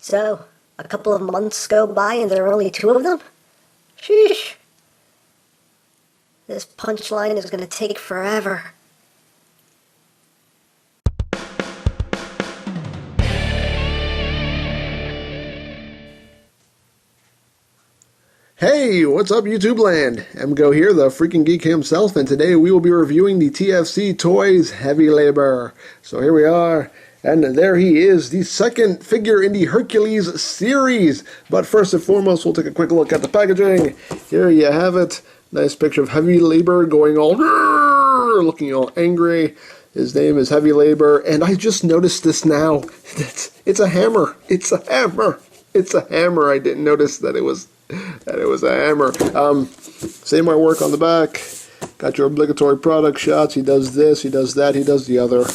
So, a couple of months go by and there are only two of them? Sheesh. This punchline is gonna take forever. Hey, what's up YouTube land? EmGo here, the freaking geek himself, and today we will be reviewing the TFC Toys Heavy Labor. So here we are, and there he is, the second figure in the Hercules series. But first and foremost, we'll take a quick look at the packaging. Here you have it. Nice picture of Heavy Labor going all looking all angry. His name is Heavy Labor, and I just noticed this now. It's a hammer. It's a hammer. It's a hammer. I didn't notice that it was a hammer. Same artwork on the back. Got your obligatory product shots. He does this, he does that, he does the other.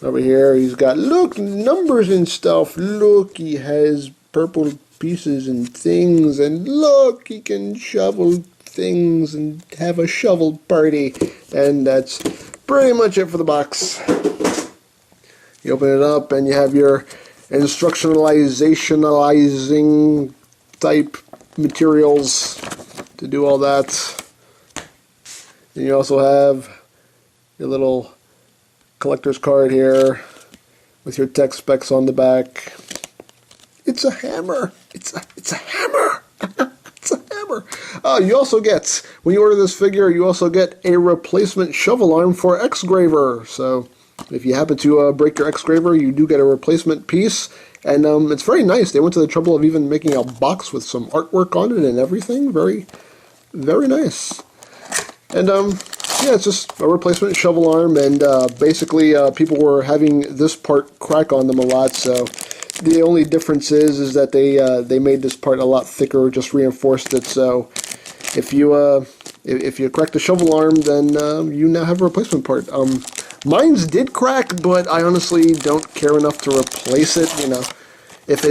Over here, he's got, look, numbers and stuff. Look, he has purple pieces and things. And look, he can shovel things and have a shovel party. And that's pretty much it for the box. You open it up and you have your instructionalizing type materials to do all that. And you also have your little collector's card here with your tech specs on the back. It's a hammer. It's a hammer. It's a hammer. You also get, when you order this figure, you also get a replacement shovel arm for X-Graver. So if you happen to break your X-Graver, you do get a replacement piece. And it's very nice. They went to the trouble of even making a box with some artwork on it and everything. Very, very nice. And yeah, it's just a replacement shovel arm. And basically, people were having this part crack on them a lot. So the only difference is that they made this part a lot thicker, just reinforced it. So if you crack the shovel arm, then you now have a replacement part. Mine's did crack, but I honestly don't care enough to replace it. You know, if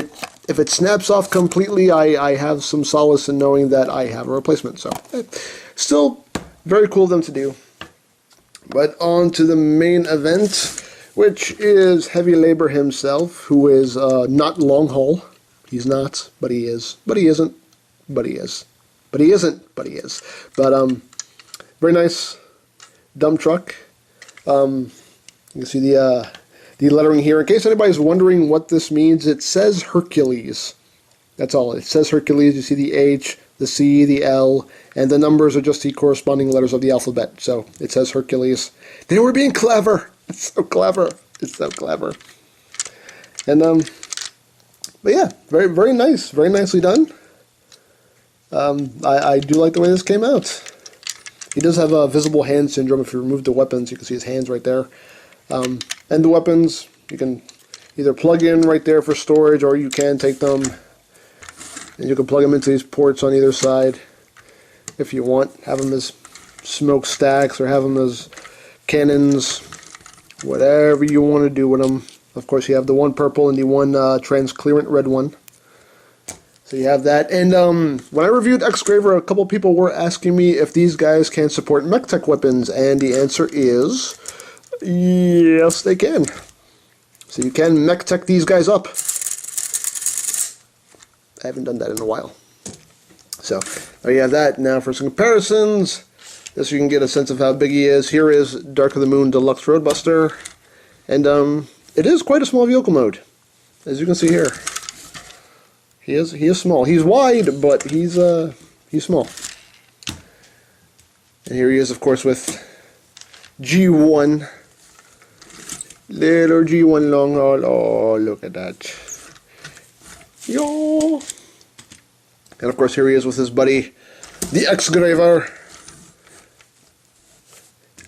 it snaps off completely, I have some solace in knowing that I have a replacement. So, still very cool of them to do. But on to the main event, which is Heavy Labor himself, who is not long haul. He's not, but he is. But he isn't, but he is. But he isn't, but he is. But very nice dump truck. You can see the lettering here. In case anybody's wondering what this means, it says Hercules. That's all. It says Hercules. You see the H, the C, the L, and the numbers are just the corresponding letters of the alphabet. So it says Hercules. They were being clever. It's so clever. It's so clever. And but yeah, very, very nice. Very nicely done. I do like the way this came out. He does have a visible hand syndrome. If you remove the weapons, you can see his hands right there. And the weapons, you can either plug in right there for storage, or you can take them and you can plug them into these ports on either side if you want. Have them as smokestacks or have them as cannons, whatever you want to do with them. Of course, you have the one purple and the one transparent red one. So you have that. And when I reviewed X-Graver, a couple people were asking me if these guys can support mech-tech weapons, and the answer is yes, they can. So you can mech-tech these guys up. I haven't done that in a while. So there you have that. Now for some comparisons, just so you can get a sense of how big he is. Here is Dark of the Moon Deluxe Roadbuster, and it is quite a small vehicle mode, as you can see here. He is small. He's wide, but he's small. And here he is, of course, with G1. Little G1 long haul. Oh, look at that. Yo. And of course, here he is with his buddy, the X-Graver.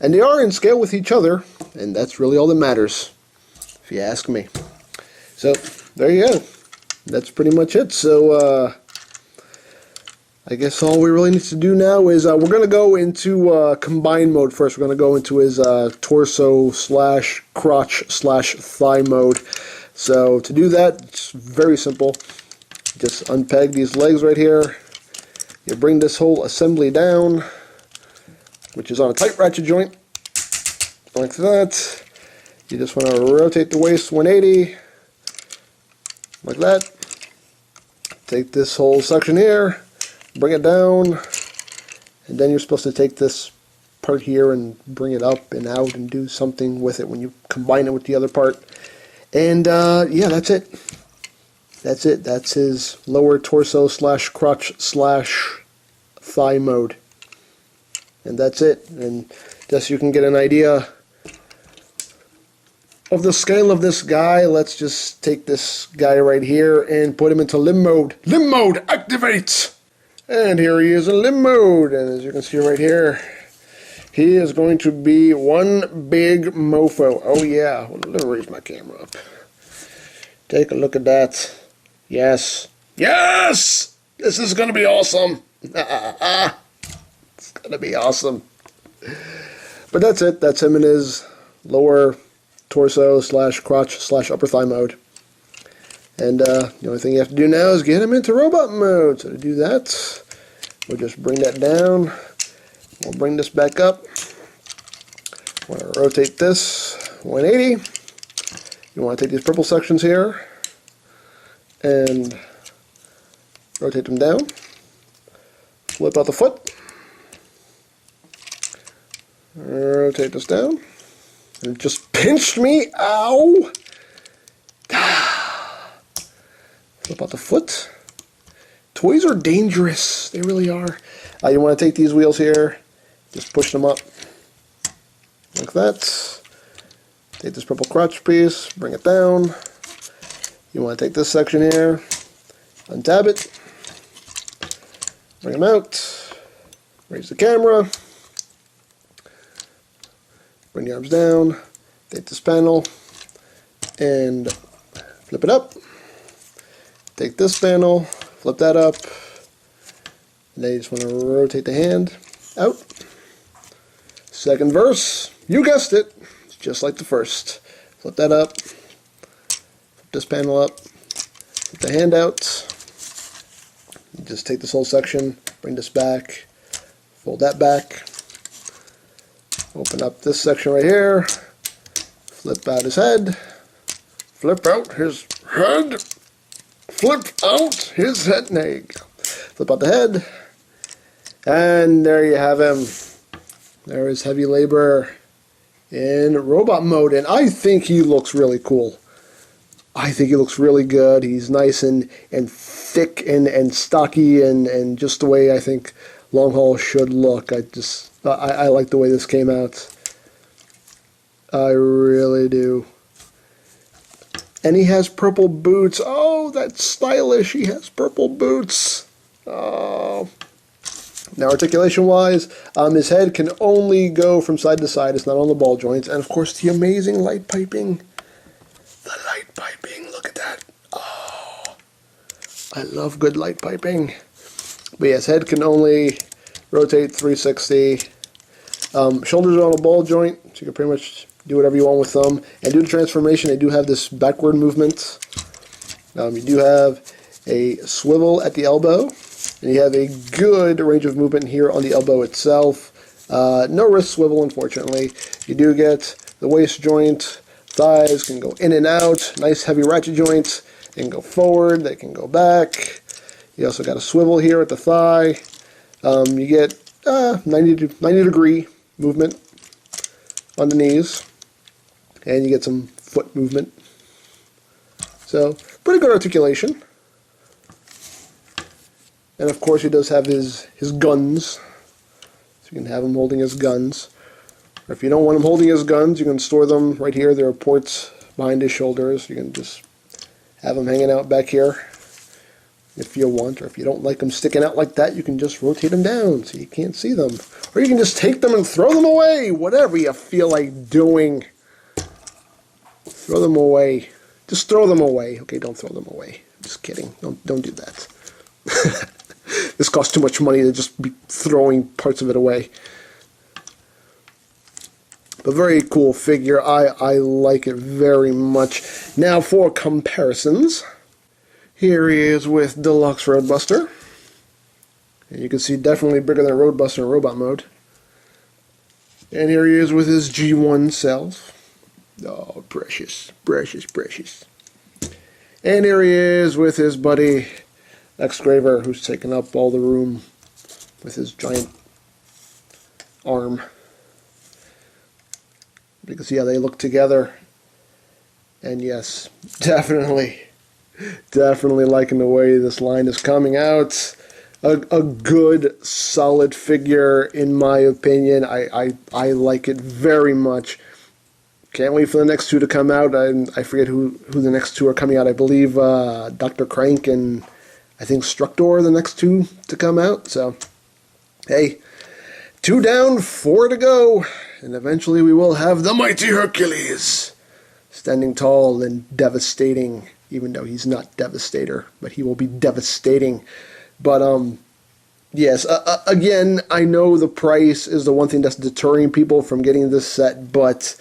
And they are in scale with each other, and that's really all that matters, if you ask me. So, there you go. That's pretty much it. So I guess all we really need to do now is we're going to go into combine mode first. We're going to go into his torso slash crotch slash thigh mode. So to do that, it's very simple. Just unpeg these legs right here. You bring this whole assembly down, which is on a tight ratchet joint, like that. You just want to rotate the waist 180. like that. Take this whole section here, bring it down, and then you're supposed to take this part here and bring it up and out and do something with it when you combine it with the other part. And yeah, that's it. That's it. That's his lower torso / crotch / thigh mode. And that's it. And just so you can get an idea of the scale of this guy, let's just take this guy right here and put him into limb mode. Limb mode, activate! And here he is in limb mode. And as you can see right here, he is going to be one big mofo. Oh yeah, well, let me raise my camera up. Take a look at that. Yes. Yes! This is going to be awesome. It's going to be awesome. But that's it. That's him in his lower torso / crotch / upper thigh mode. And the only thing you have to do now is get him into robot mode. So to do that, we'll just bring that down. We'll bring this back up. Want to rotate this 180. You want to take these purple sections here and rotate them down. Flip out the foot. Rotate this down. And it just pinched me. Ow! Flip out the foot. Toys are dangerous. They really are. You want to take these wheels here, just push them up like that. Take this purple crotch piece, bring it down. You want to take this section here, untab it, bring them out, raise the camera, bring the arms down, take this panel, and flip it up. Take this panel, flip that up, and then you just want to rotate the hand out. Second verse, you guessed it, it's just like the first. Flip that up, flip this panel up, flip the hand out. You just take this whole section, bring this back, fold that back, open up this section right here, flip out his head, flip out his head, flip out his head, there you go. Flip out the head, and there you have him. There is Heavy Labor in robot mode, and I think he looks really cool. I think he looks really good. He's nice and thick and stocky and just the way I think long haul should look. I like the way this came out. I really do. And he has purple boots. Oh, that's stylish. He has purple boots. Oh. Now, articulation-wise, his head can only go from side to side. It's not on the ball joints. And, of course, the amazing light piping. The light piping. Look at that. Oh. I love good light piping. But, yes, head can only rotate 360. Shoulders are on a ball joint, so you can pretty much do whatever you want with them. And due to transformation, they do have this backward movement. You do have a swivel at the elbow. And you have a good range of movement here on the elbow itself. No wrist swivel, unfortunately. You do get the waist joint. Thighs can go in and out. Nice heavy ratchet joints. They can go forward. They can go back. You also got a swivel here at the thigh. You get 90 degree movement on the knees. And you get some foot movement. So, pretty good articulation. And of course he does have his guns. So you can have him holding his guns. Or if you don't want him holding his guns, you can store them right here. There are ports behind his shoulders. You can just have them hanging out back here if you want. Or if you don't like them sticking out like that, you can just rotate them down so you can't see them. Or you can just take them and throw them away. Whatever you feel like doing. Throw them away. Just throw them away. Okay, don't throw them away. Just kidding. Don't do that. This costs too much money to just be throwing parts of it away. But very cool figure. I like it very much. Now for comparisons. Here he is with Deluxe Roadbuster. And you can see definitely bigger than Roadbuster in robot mode. And here he is with his G1 self. Oh, precious, precious, precious. And here he is with his buddy, Exgraver, who's taking up all the room with his giant arm. Because, yeah, they look together. And yes, definitely liking the way this line is coming out. A good, solid figure, in my opinion. I like it very much. Can't wait for the next two to come out. I forget who the next two are coming out. I believe Dr. Crank and I think Structor are the next two to come out. So, hey, 2 down, 4 to go. And eventually we will have the mighty Hercules standing tall and devastating, even though he's not Devastator, but he will be devastating. But, yes, again, I know the price is the one thing that's deterring people from getting this set, but,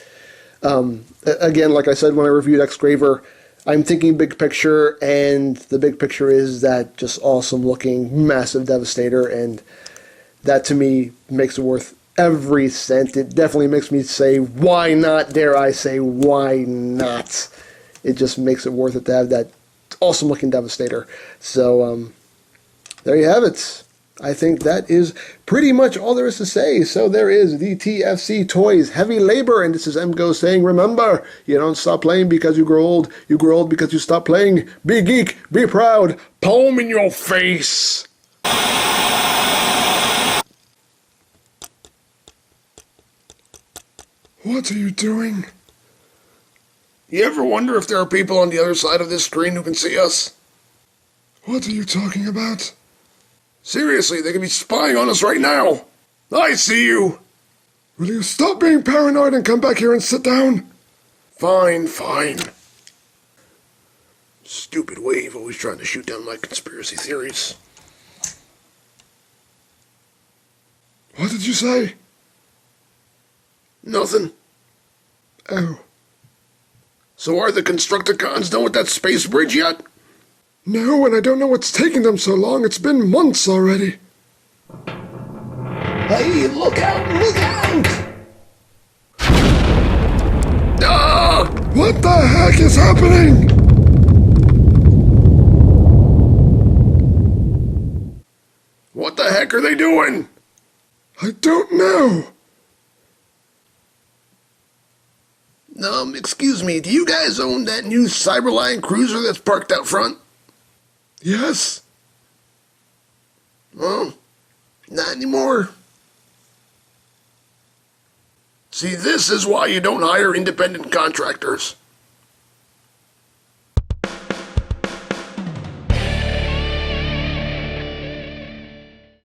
again, like I said when I reviewed Exgraver, I'm thinking big picture, and the big picture is that just awesome-looking, massive Devastator, and that, to me, makes it worth every cent. It definitely makes me say, why not? Dare I say, why not? It just makes it worth it to have that awesome-looking Devastator. So, there you have it. I think that is pretty much all there is to say. So there is the TFC Toys Heavy Labor, and this is EmGo's saying, remember, you don't stop playing because you grow old because you stop playing. Be geek, be proud, palm in your face. What are you doing? You ever wonder if there are people on the other side of this screen who can see us? What are you talking about? Seriously, they could be spying on us right now. I see you. Will you stop being paranoid and come back here and sit down? Fine. Stupid wave, always trying to shoot down my conspiracy theories. What did you say? Nothing. Oh. So are the Constructicons done with that space bridge yet? No, and I don't know what's taking them so long. It's been months already. Hey, look out! Ah! What the heck is happening? What the heck are they doing? I don't know. Excuse me, do you guys own that new Cyberline cruiser that's parked out front? Yes. Well, not anymore. See, this is why you don't hire independent contractors.